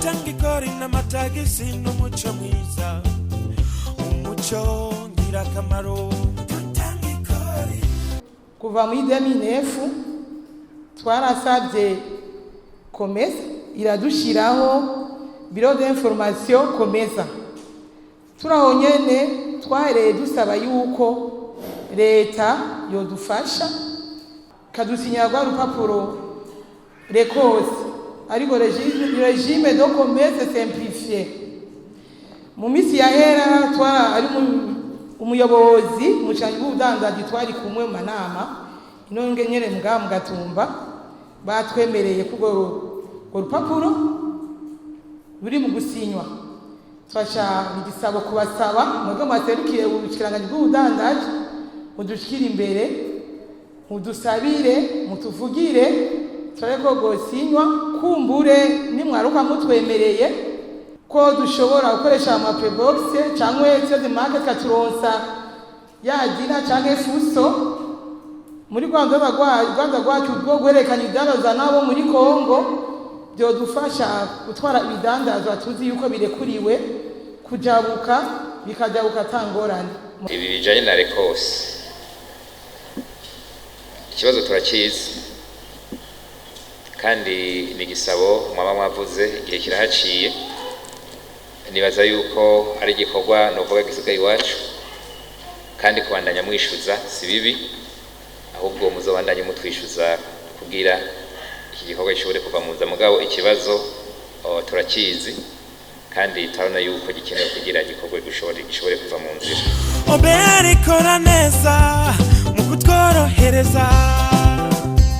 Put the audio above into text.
gutanga ikori n'amatagisi n'umuco mwiza, umuco ngirakamaro. Gutanga ikori kuva muri 2009 twarasabye Komeza iradushiraho biro d'information Komeza. Turaho nyene twahereye dusaba yuko leta yodufasha kadusinyira rwa rupapuro rekose ariko regime de commerce simplifié. Mu misi yahera twara ari umuyobozi mucanyi b'ubudandaji twari kumwe mu manama inonge nyene mga mu Gatumba batwemereye kugo urupapuro ruri mu gusinywa. Twasha igisabo kubasaba mwebwe mwaserukiye ubushikiranganje bw'ubudandaji mudushikira imbere mudusabire mutuvugire tureko gosinywa kumbure nimwaruka mutwemereye ko dushobora gukoresha ama prebox cyangwa de market katuronsa yagira cyangwa fuso muri Rwanda rwacu rwo gwerekana idandaza nabo muri Kongo byo dufasha gutwara ibidandazwa tuzi yuko birekuriwe kujabuka bikajabuka tangorane. Ibi bijanye na rekose ikibazo turakizi kandi ni gisabo mwaba mwavuze igihe kirahaciye. Nibaza yuko ari igikorwa novuga gisigaye iwacu kandi kubandanya mwishuza si bibi, ahubwo muzobandanye mutwishuza kugira iki gikorwa gishobore kuva mu nza. Mugabo ikibazo turakizi kandi turabona yuko gikenewe kugira igikorwa gishobore kuva mu nzira. Obera ikora neza mu kutworohereza